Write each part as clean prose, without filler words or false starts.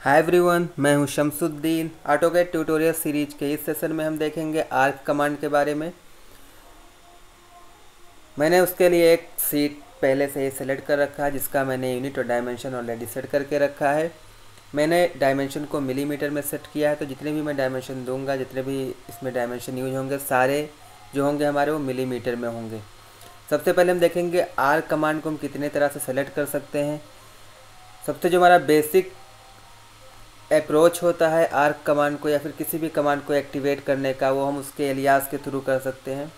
Hi everyone, मैं हूं Shamsuddin. AutoCAD tutorial series के इस सेशन में हम देखेंगे आर्क कमांड के बारे में। मैंने उसके लिए एक सीट पहले से ही सेलेक्ट कर रखा है जिसका मैंने यूनिट और डायमेंशन ऑलरेडी सेट करके रखा है। मैंने डायमेंशन को मिलीमीटर में सेट किया है, तो जितने भी मैं डायमेंशन दूंगा, जितने भी इसमें डायमेंशन यूज होंगे, सारे जो होंगे हमारे वो मिलीमीटर में होंगे। सबसे पहले हम देखेंगे आर्क कमांड को हम कितने तरह से सेलेक्ट कर सकते हैं। सबसे जो हमारा बेसिक अप्रोच होता है आर्क कमांड को या फिर किसी भी कमांड को एक्टिवेट करने का, वो हम उसके एलियास के थ्रू कर सकते हैं।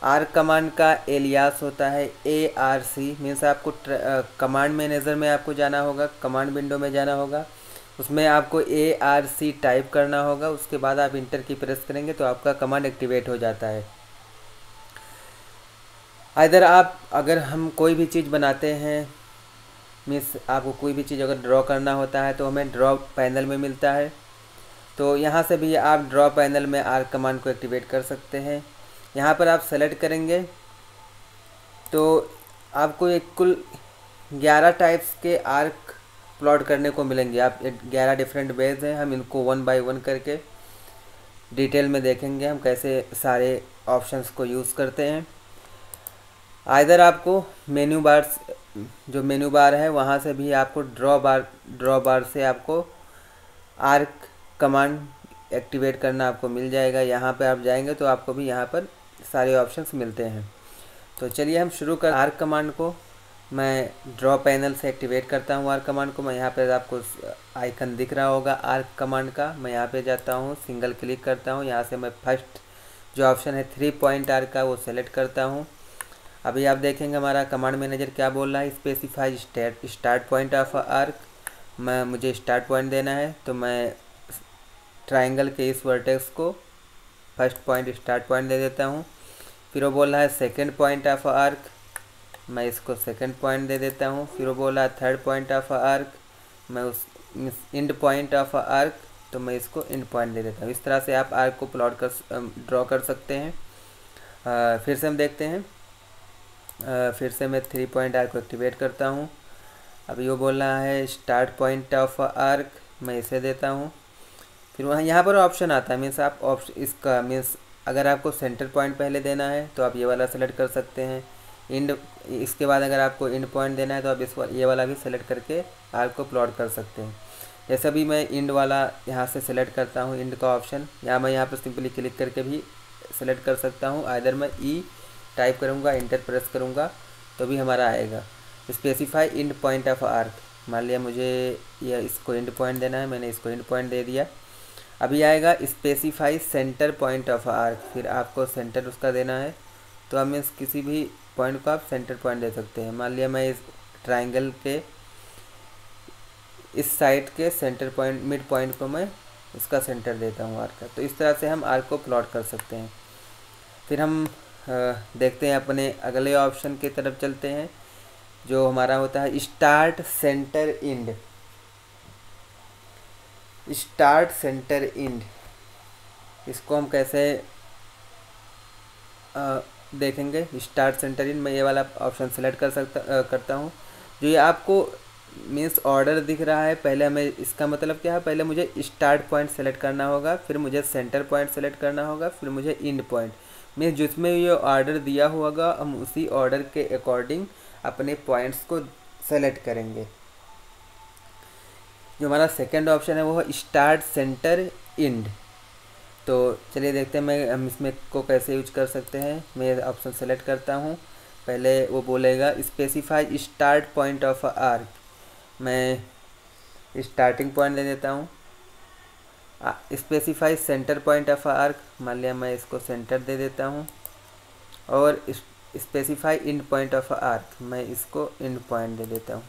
आर्क कमांड का एलियास होता है ARC, मीन्स आपको कमांड मैनेजर में आपको जाना होगा, कमांड विंडो में जाना होगा, उसमें आपको ARC टाइप करना होगा। उसके बाद आप इंटर की प्रेस करेंगे तो आपका कमांड एक्टिवेट हो जाता है। अगर हम कोई भी चीज़ बनाते हैं, मीन्स आपको कोई भी चीज़ अगर ड्रॉ करना होता है तो हमें ड्रॉ पैनल में मिलता है, तो यहाँ से भी आप ड्रॉ पैनल में आर्क कमांड को एक्टिवेट कर सकते हैं। यहाँ पर आप सेलेक्ट करेंगे तो आपको एक कुल 11 टाइप्स के आर्क प्लॉट करने को मिलेंगे। आप 11 डिफरेंट वेज हैं, हम इनको 1 बाय 1 करके डिटेल में देखेंगे हम कैसे सारे ऑप्शंस को यूज़ करते हैं। आइदर आपको जो मेन्यू बार है वहाँ से भी आपको ड्रॉ बार से आपको आर्क कमांड एक्टिवेट करना आपको मिल जाएगा। यहाँ पे आप जाएंगे तो आपको भी यहाँ पर सारे ऑप्शंस मिलते हैं। तो चलिए हम शुरू कर आर्क कमांड को। मैं ड्रॉ पैनल से एक्टिवेट करता हूँ आर्क कमांड को। मैं यहाँ पर आपको आइकन दिख रहा होगा आर्क कमांड का, मैं यहाँ पे जाता हूँ, सिंगल क्लिक करता हूँ। यहाँ से मैं फर्स्ट जो ऑप्शन है 3 पॉइंट आर्क का वो सेलेक्ट करता हूँ। अभी आप देखेंगे हमारा कमांड मैनेजर क्या बोल रहा है, specify start point of arc. मुझे स्टार्ट पॉइंट देना है, तो मैं ट्रायंगल के इस वर्टेक्स को फर्स्ट पॉइंट स्टार्ट पॉइंट दे देता हूँ। फिर वो बोल रहा है सेकंड पॉइंट ऑफ आर्क, मैं इसको सेकंड पॉइंट दे देता हूँ। फिर वो बोल रहा है थर्ड पॉइंट ऑफ आर्क, मैं उस इंड पॉइंट ऑफ आर्क, तो मैं इसको इंड पॉइंट दे देता हूँ। इस तरह से आप आर्क को ड्रॉ कर सकते हैं। फिर से हम देखते हैं। फिर से मैं 3 पॉइंट आर्क को एक्टिवेट करता हूँ। अभी वो बोल रहा है स्टार्ट पॉइंट ऑफ आर्क, मैं इसे देता हूँ। फिर वहाँ यहाँ पर ऑप्शन आता है, मीन्स आप इसका मीन्स अगर आपको सेंटर पॉइंट पहले देना है तो आप ये वाला सेलेक्ट कर सकते हैं। इसके बाद अगर आपको इंड पॉइंट देना है तो आप ये वाला भी सेलेक्ट करके आर्क को प्लॉट कर सकते हैं। जैसे अभी मैं इंड वाला यहाँ से सेलेक्ट करता हूँ, इंड का ऑप्शन, या मैं यहाँ पर सिंपली क्लिक करके भी सेलेक्ट कर सकता हूँ। आइदर मैं टाइप करूँगा, इंटर प्रेस करूँगा तो भी हमारा आएगा। Specify end point of arc, मान लिया मुझे इसको इंड पॉइंट देना है, मैंने इसको इंड पॉइंट दे दिया। अभी आएगा specify centre point of arc, फिर आपको सेंटर उसका देना है, तो हम इस किसी भी पॉइंट को आप सेंटर पॉइंट दे सकते हैं। मान लिया मैं इस ट्राइंगल के इस साइड के सेंटर पॉइंट, मिड पॉइंट को मैं उसका सेंटर देता हूँ आर्क का। तो इस तरह से हम आर्क को प्लॉट कर सकते हैं। फिर हम देखते हैं अपने अगले ऑप्शन की तरफ चलते हैं, जो हमारा होता है start centre end. Start centre end, इसको हम कैसे देखेंगे। स्टार्ट सेंटर इंड, मैं ये वाला ऑप्शन सेलेक्ट करता हूँ। जो ये आपको मीन्स ऑर्डर दिख रहा है, पहले हमें इसका मतलब क्या है, पहले मुझे स्टार्ट पॉइंट सेलेक्ट करना होगा, फिर मुझे सेंटर पॉइंट सेलेक्ट करना होगा, फिर मुझे इंड पॉइंट। मीन्स जिसमें ये ऑर्डर दिया होगा हम उसी ऑर्डर के अकॉर्डिंग अपने पॉइंट्स को सेलेक्ट करेंगे। जो हमारा सेकंड ऑप्शन है वो है स्टार्ट सेंटर इंड। तो चलिए देखते हैं हम इसमें को कैसे यूज कर सकते हैं। मैं ये ऑप्शन सेलेक्ट करता हूँ। पहले वो बोलेगा specify start point of arc, मैं स्टार्टिंग पॉइंट दे देता हूँ। Specify centre point of arc, मान लिया मैं इसको सेंटर दे देता हूँ। और specify end point of arc, मैं इसको इंड पॉइंट दे देता हूँ।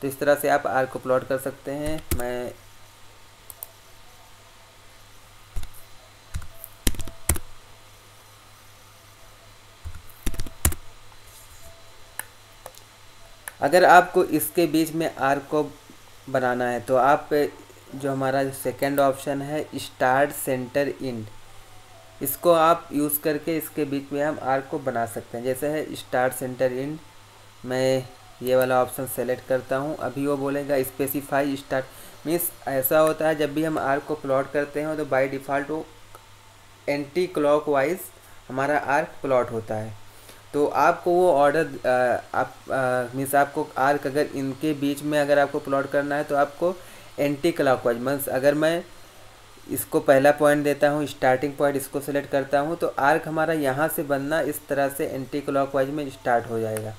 तो इस तरह से आप आर्क को प्लॉट कर सकते हैं। मैं अगर आपको इसके बीच में आर्क को बनाना है तो आप जो हमारा सेकंड ऑप्शन है स्टार्ट सेंटर इंड, इसको आप यूज़ करके इसके बीच में हम आर्क को बना सकते हैं। जैसे है स्टार्ट सेंटर इंड, मैं ये वाला ऑप्शन सेलेक्ट करता हूँ। अभी वो बोलेगा स्पेसिफाई स्टार्ट, मीन्स ऐसा होता है जब भी हम आर्क को प्लॉट करते हैं तो बाय डिफ़ॉल्ट वो एंटी क्लॉकवाइज हमारा आर्क प्लॉट होता है। तो आपको वो ऑर्डर आप मीन्स आपको आर्क अगर इनके बीच में अगर आपको प्लॉट करना है तो आपको एंटी क्लॉकवाइज मीन्स अगर मैं इसको पहला पॉइंट देता हूँ, स्टार्टिंग पॉइंट इसको सेलेक्ट करता हूँ, तो आर्क हमारा यहाँ से बनना इस तरह से एंटी क्लॉकवाइज में स्टार्ट हो जाएगा।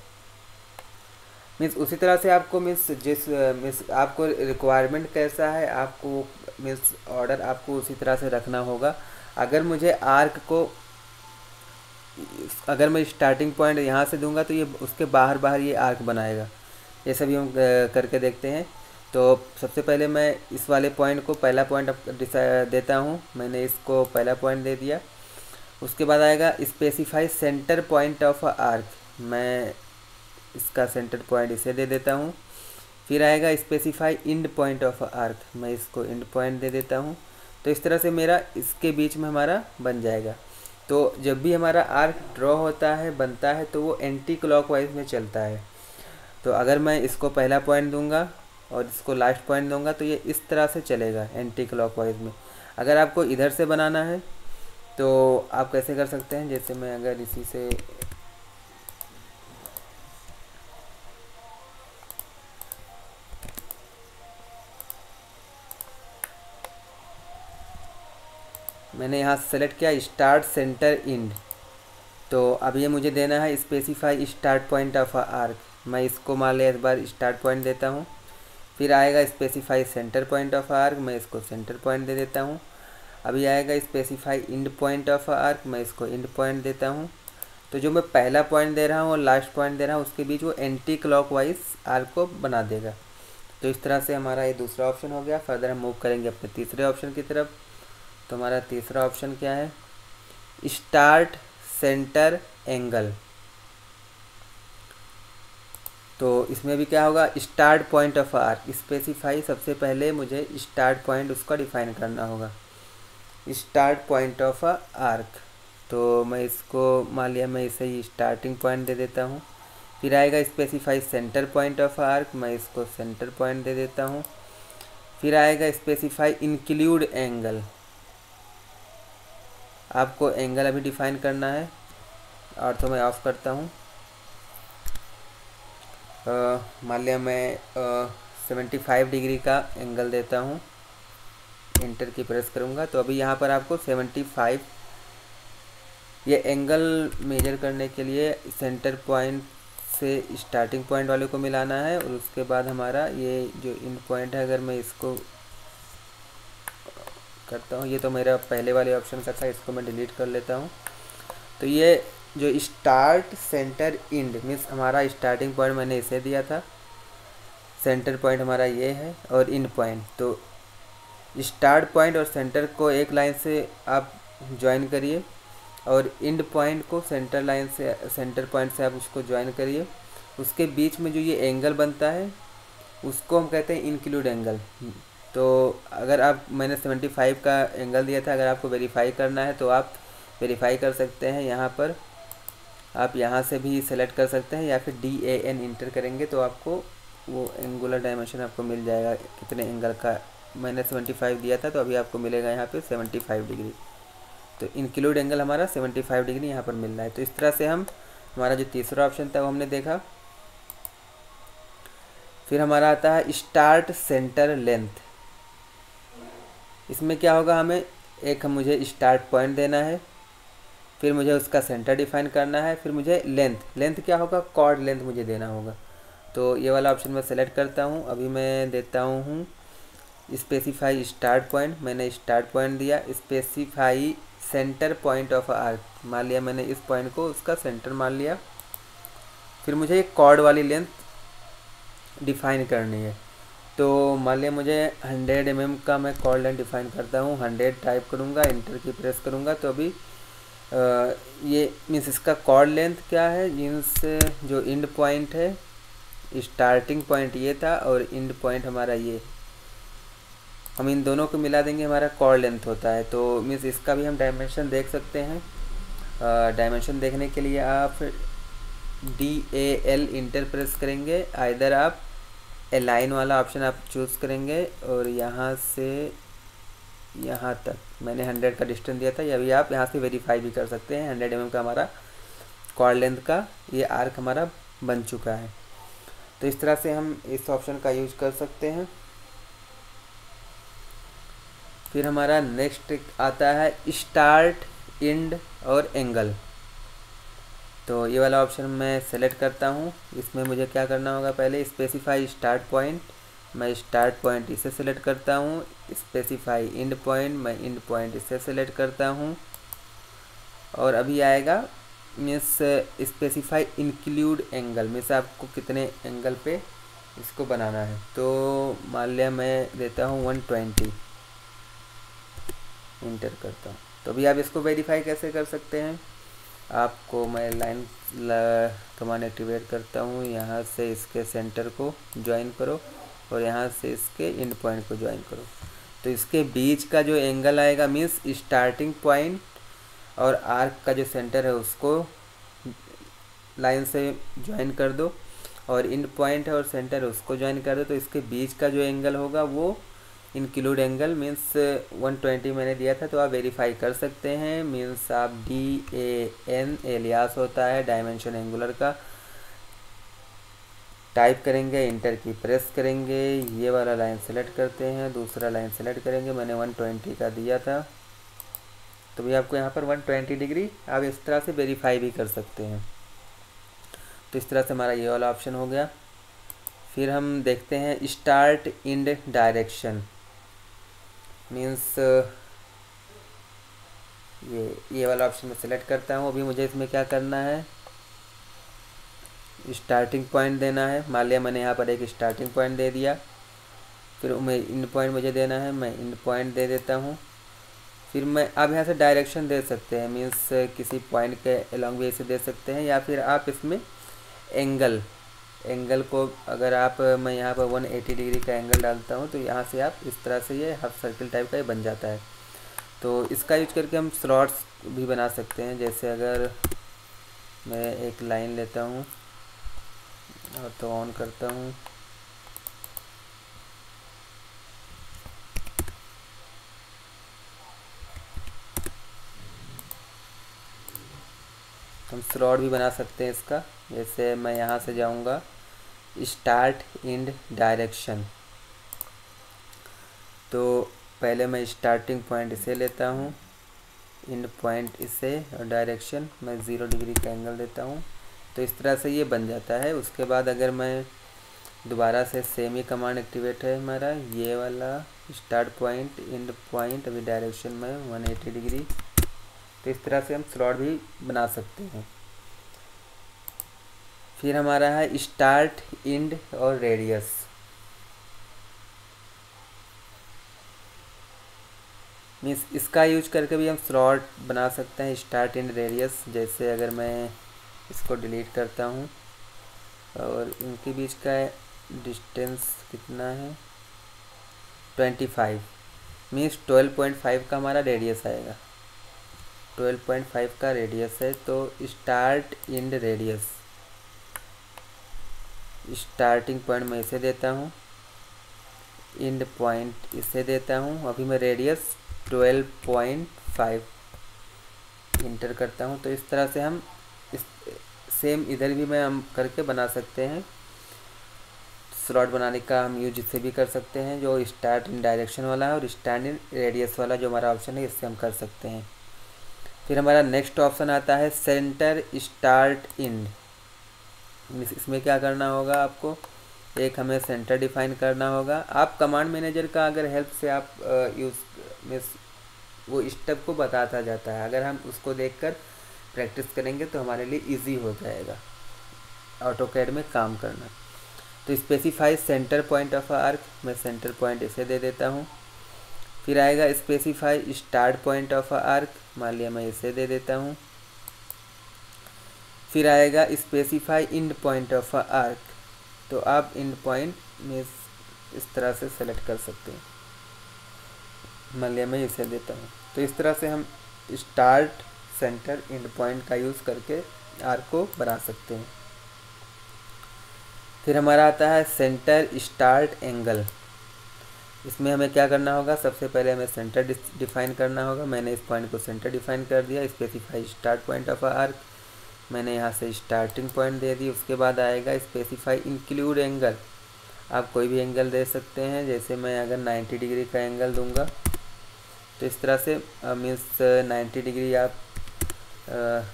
मीन्स उसी तरह से आपको मीन्स आपको रिक्वायरमेंट कैसा है, आपको मीन्स ऑर्डर आपको उसी तरह से रखना होगा। अगर मुझे आर्क को अगर मैं स्टार्टिंग पॉइंट यहाँ से दूंगा तो ये उसके बाहर बाहर ये आर्क बनाएगा। ये सभी हम करके देखते हैं। तो सबसे पहले मैं इस वाले पॉइंट को पहला पॉइंट देता हूँ। मैंने इसको पहला पॉइंट दे दिया। उसके बाद आएगा specify centre point of arc, मैं इसका सेंटर पॉइंट इसे दे देता हूँ। फिर आएगा specify end point of arc, मैं इसको इंड पॉइंट दे देता हूँ। तो इस तरह से मेरा इसके बीच में हमारा बन जाएगा। तो जब भी हमारा आर्क ड्रॉ होता है बनता है तो वो एंटी क्लॉकवाइज में चलता है। तो अगर मैं इसको पहला पॉइंट दूंगा और इसको लास्ट पॉइंट दूंगा तो ये इस तरह से चलेगा एंटी क्लॉकवाइज में। अगर आपको इधर से बनाना है तो आप कैसे कर सकते हैं, जैसे मैं अगर इसी से मैंने यहाँ सेलेक्ट किया स्टार्ट सेंटर इंड, तो अब ये मुझे देना है specify start point of arc. मैं इसको मान लिया इस बार स्टार्ट पॉइंट देता हूँ। फिर आएगा specify centre point of arc, मैं इसको सेंटर पॉइंट दे देता हूँ। अभी आएगा specify end point of arc, मैं इसको इंड पॉइंट देता हूँ। तो जो मैं पहला पॉइंट दे रहा हूँ और लास्ट पॉइंट दे रहा हूँ उसके बीच वो एंटी क्लॉकवाइज आर्क को बना देगा। तो इस तरह से हमारा ये दूसरा ऑप्शन हो गया। फर्दर हम मूव करेंगे अपने तीसरे ऑप्शन की तरफ। तो हमारा तीसरा ऑप्शन क्या है, स्टार्ट सेंटर एंगल। तो इसमें भी क्या होगा, start point of arc specify, सबसे पहले मुझे स्टार्ट पॉइंट उसका डिफाइन करना होगा, स्टार्ट पॉइंट ऑफ आर्क। तो मैं इसको मान लिया मैं इसे ही स्टार्टिंग पॉइंट दे देता हूँ। फिर आएगा specify centre point of arc, मैं इसको सेंटर पॉइंट दे देता हूँ। फिर आएगा स्पेसिफाई इंक्लूड एंगल, आपको एंगल अभी डिफाइन करना है। और तो मैं ऑफ करता हूँ। मान लिया मैं 75 डिग्री का एंगल देता हूँ, इंटर की प्रेस करूँगा तो अभी यहाँ पर आपको 75 ये एंगल मेजर करने के लिए सेंटर पॉइंट से स्टार्टिंग पॉइंट वाले को मिलाना है। और उसके बाद हमारा ये जो इन पॉइंट है, अगर मैं इसको करता हूँ, ये तो मेरा पहले वाले ऑप्शन का था, इसको मैं डिलीट कर लेता हूँ। तो ये जो स्टार्ट सेंटर इंड मीन्स हमारा स्टार्टिंग पॉइंट मैंने इसे दिया था, सेंटर पॉइंट हमारा ये है और इंड पॉइंट। तो स्टार्ट पॉइंट और सेंटर को एक लाइन से आप ज्वाइन करिए और इंड पॉइंट को सेंटर लाइन से सेंटर पॉइंट से आप उसको ज्वाइन करिए। उसके बीच में जो ये एंगल बनता है उसको हम कहते हैं इंक्लूड एंगल। तो अगर आप मैंने 75 का एंगल दिया था, अगर आपको वेरीफाई करना है तो आप वेरीफाई कर सकते हैं। यहाँ पर आप यहाँ से भी सेलेक्ट कर सकते हैं या फिर DAN इंटर करेंगे तो आपको वो एंगुलर डायमेंशन आपको मिल जाएगा कितने एंगल का। मैंने 75 दिया था तो अभी आपको मिलेगा यहाँ पे 75 डिग्री। तो इंक्लूड एंगल हमारा 75 डिग्री यहाँ पर मिल रहा है। तो इस तरह से हम हमारा जो तीसरा ऑप्शन था वो हमने देखा। फिर हमारा आता है स्टार्ट सेंटर लेंथ। इसमें क्या होगा, हमें एक मुझे स्टार्ट पॉइंट देना है, फिर मुझे उसका सेंटर डिफाइन करना है, फिर मुझे लेंथ क्या होगा, कॉर्ड लेंथ मुझे देना होगा। तो ये वाला ऑप्शन मैं सेलेक्ट करता हूँ। अभी मैं देता हूँ स्पेसिफाई स्टार्ट पॉइंट, मैंने स्टार्ट पॉइंट दिया। Specify centre point of arc, मान लिया मैंने इस पॉइंट को उसका सेंटर मान लिया। फिर मुझे एक कॉर्ड वाली लेंथ डिफाइन करनी है। तो मान लिया मुझे 100 mm का मैं कॉर्ड लेंथ डिफाइन करता हूँ। 100 टाइप करूँगा, इंटर की प्रेस करूँगा तो अभी ये मीन्स इसका कॉर्ड लेंथ क्या है, मीन्स जो इंड पॉइंट है, स्टार्टिंग पॉइंट ये था और इंड पॉइंट हमारा ये, हम इन दोनों को मिला देंगे हमारा कॉर्ड लेंथ होता है। तो मीन्स इसका भी हम डायमेंशन देख सकते हैं। डायमेंशन देखने के लिए आप DAL इंटर प्रेस करेंगे, आइदर आप अलाइन वाला ऑप्शन आप चूज़ करेंगे और यहाँ से यहाँ तक मैंने 100 का डिस्टेंस दिया था, या अभी आप यहाँ से वेरीफाई भी कर सकते हैं। 100 mm का हमारा कॉर्ड लेंथ का ये आर्क हमारा बन चुका है। तो इस तरह से हम इस ऑप्शन का यूज कर सकते हैं। फिर हमारा नेक्स्ट आता है स्टार्ट, एंड और एंगल। तो ये वाला ऑप्शन मैं सेलेक्ट करता हूँ। इसमें मुझे क्या करना होगा, पहले स्पेसिफाई स्टार्ट पॉइंट, मैं स्टार्ट पॉइंट इसे सेलेक्ट करता हूँ। स्पेसिफाई एंड पॉइंट, मैं एंड पॉइंट इसे सेलेक्ट करता हूँ। और अभी आएगा means specify include angle, means आपको कितने एंगल पे इसको बनाना है। तो मान लिया मैं देता हूँ 120, इंटर करता हूँ। तो अभी आप इसको वेरीफाई कैसे कर सकते हैं, आपको मैं लाइन कमांड एक्टिवेट करता हूँ। यहाँ से इसके सेंटर को ज्वाइन करो और यहाँ से इसके एंड पॉइंट को ज्वाइन करो। तो इसके बीच का जो एंगल आएगा मीन्स स्टार्टिंग पॉइंट और आर्क का जो सेंटर है उसको लाइन से ज्वाइन कर दो, और एंड पॉइंट है और सेंटर है उसको ज्वाइन कर दो। तो इसके बीच का जो एंगल होगा वो इंक्लूड एंगल मीन्स 120 मैंने दिया था। तो आप वेरीफाई कर सकते हैं। मीन्स आप DAN एलियास होता है डायमेंशन एंगुलर का, टाइप करेंगे, इंटर की प्रेस करेंगे, ये वाला लाइन सेलेक्ट करते हैं, दूसरा लाइन सेलेक्ट करेंगे। मैंने 120 का दिया था, तो भी आपको यहाँ पर 120 डिग्री आप इस तरह से वेरीफाई भी कर सकते हैं। तो इस तरह से हमारा ये वाला ऑप्शन हो गया। फिर हम देखते हैं स्टार्ट, एंड, डायरेक्शन। मीन्स ये वाला ऑप्शन मैं सेलेक्ट करता हूँ। अभी मुझे इसमें क्या करना है, स्टार्टिंग पॉइंट देना है। मान लिया मैंने यहाँ पर एक स्टार्टिंग पॉइंट दे दिया। फिर मैं एंड पॉइंट मुझे देना है, मैं एंड पॉइंट दे देता हूँ। फिर मैं आप यहाँ से डायरेक्शन दे सकते हैं, मीन्स किसी पॉइंट के अलॉन्ग वे से दे सकते हैं, या फिर आप इसमें एंगल को अगर आप मैं यहाँ पर 180 डिग्री का एंगल डालता हूँ तो यहाँ से आप इस तरह से ये हाफ सर्किल टाइप का ये बन जाता है। तो इसका यूज करके हम स्लॉट्स भी बना सकते हैं। जैसे अगर मैं एक लाइन लेता हूँ और तो ऑन करता हूँ, हम स्लॉट भी बना सकते हैं इसका। जैसे मैं यहाँ से जाऊँगा स्टार्ट, एंड, डायरेक्शन। तो पहले मैं स्टार्टिंग पॉइंट इसे लेता हूँ, एंड पॉइंट इसे, और डायरेक्शन मैं 0 डिग्री का एंगल देता हूँ। तो इस तरह से ये बन जाता है। उसके बाद अगर मैं दोबारा से सेम ही कमांड एक्टिवेट है हमारा, ये वाला स्टार्ट पॉइंट, एंड पॉइंट, अभी डायरेक्शन में 180 डिग्री। तो इस तरह से हम स्लॉट भी बना सकते हैं। फिर हमारा है स्टार्ट, एंड और रेडियस। मीन्स इसका यूज करके भी हम स्लॉट बना सकते हैं, स्टार्ट, एंड, रेडियस। जैसे अगर मैं इसको डिलीट करता हूँ और इनके बीच का डिस्टेंस कितना है 25, मीन्स 12.5 का हमारा रेडियस आएगा। 12.5 का रेडियस है। तो start, and, radius, starting point मैं इसे देता हूँ, एंड पॉइंट इसे देता हूँ। अभी मैं रेडियस 12.5 इंटर करता हूँ। तो इस तरह से हम इस सेम इधर भी मैं हम करके बना सकते हैं। स्लॉट बनाने का हम यूज इससे भी कर सकते हैं, जो स्टार्ट इन डायरेक्शन वाला है, और स्टार्ट इन रेडियस वाला जो हमारा ऑप्शन है इससे हम कर सकते हैं। फिर हमारा नेक्स्ट ऑप्शन आता है सेंटर, स्टार्ट, एंड। इसमें क्या करना होगा, आपको एक हमें सेंटर डिफाइन करना होगा। आप कमांड मैनेजर का अगर हेल्प से आप यूज़ में वो स्टेप को बताता जाता है, अगर हम उसको देखकर प्रैक्टिस करेंगे तो हमारे लिए इजी हो जाएगा ऑटोकैड में काम करना। तो specify centre point of arc, मैं सेंटर पॉइंट इसे दे देता हूँ। फिर आएगा specify start point of arc, मान लिया मैं इसे दे देता हूँ। फिर आएगा specify and point of arc, तो आप एंड पॉइंट में इस तरह से सेलेक्ट कर सकते हैं, मान लिया मैं इसे देता हूँ। तो इस तरह से हम स्टार्ट, सेंटर, एंड पॉइंट का यूज़ करके आर्क को बना सकते हैं। फिर हमारा आता है सेंटर स्टार्ट एंगल। इसमें हमें क्या करना होगा, सबसे पहले हमें सेंटर डिफाइन करना होगा। मैंने इस पॉइंट को सेंटर डिफाइन कर दिया। Specify start point of arc, मैंने यहाँ से स्टार्टिंग पॉइंट दे दी। उसके बाद आएगा स्पेसिफाई इंक्लूड एंगल। आप कोई भी एंगल दे सकते हैं, जैसे मैं अगर 90 डिग्री का एंगल दूंगा तो इस तरह से मीन्स 90 डिग्री आप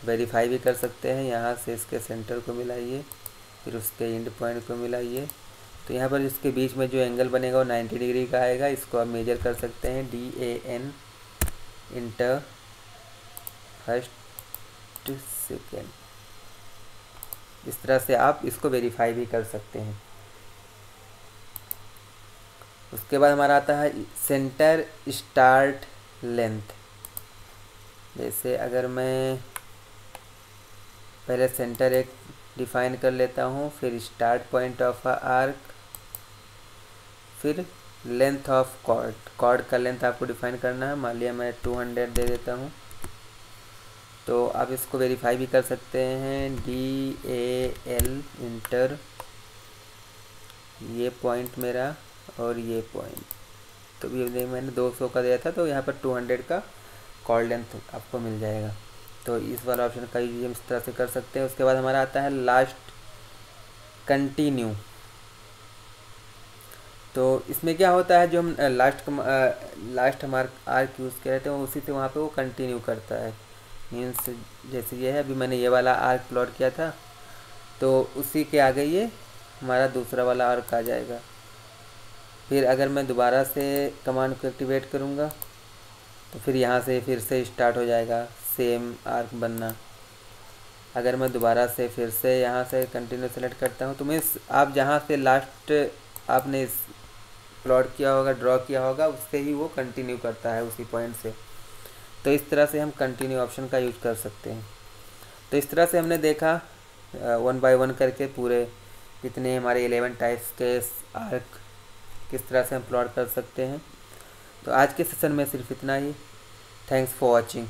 वेरीफाई भी कर सकते हैं। यहाँ से इसके सेंटर को मिलाइए, फिर उसके एंड पॉइंट को मिलाइए, तो यहाँ पर इसके बीच में जो एंगल बनेगा वो 90 डिग्री का आएगा। इसको आप मेजर कर सकते हैं, DAN इंटर फर्स्ट सेकेंड। इस तरह से आप इसको वेरीफाई भी कर सकते हैं। उसके बाद हमारा आता है सेंटर स्टार्ट लेंथ। जैसे अगर मैं पहले सेंटर एक डिफाइन कर लेता हूँ, फिर स्टार्ट पॉइंट ऑफ आर्क, फिर लेंथ ऑफ कॉर्ड का लेंथ आपको डिफाइन करना है। मान लिया मैं 200 दे देता हूँ, तो आप इसको वेरीफाई भी कर सकते हैं। DAL इंटर ये पॉइंट मेरा और ये पॉइंट, तो ये मैंने 200 का दिया था, तो यहाँ पर 200 का कॉर्ड लेंथ आपको मिल जाएगा। तो इस वाला ऑप्शन का यूज हम इस तरह से कर सकते हैं। उसके बाद हमारा आता है लास्ट कंटिन्यू। तो इसमें क्या होता है, जो हम लास्ट हमारा आर्क यूज़ कर रहे थे उसी से वहाँ पे वो कंटिन्यू करता है। मीन्स जैसे ये है, अभी मैंने ये वाला आर्क प्लॉट किया था, तो उसी के आगे ये हमारा दूसरा वाला आर्क आ जाएगा। फिर अगर मैं दोबारा से कमांड को एक्टिवेट करूँगा तो फिर यहाँ से फिर से स्टार्ट हो जाएगा सेम आर्क बनना। अगर मैं दोबारा से फिर से यहाँ से कंटिन्यू सेलेक्ट करता हूँ, तो मीन्स आप जहाँ से लास्ट आपने इस प्लॉट किया होगा, ड्रॉ किया होगा, उससे ही वो कंटिन्यू करता है उसी पॉइंट से। तो इस तरह से हम कंटिन्यू ऑप्शन का यूज़ कर सकते हैं। तो इस तरह से हमने देखा 1 बाय 1 करके पूरे कितने हमारे 11 टाइप्स के आर्क किस तरह से हम प्लॉट कर सकते हैं। तो आज के सेशन में सिर्फ इतना ही। Thanks for watching.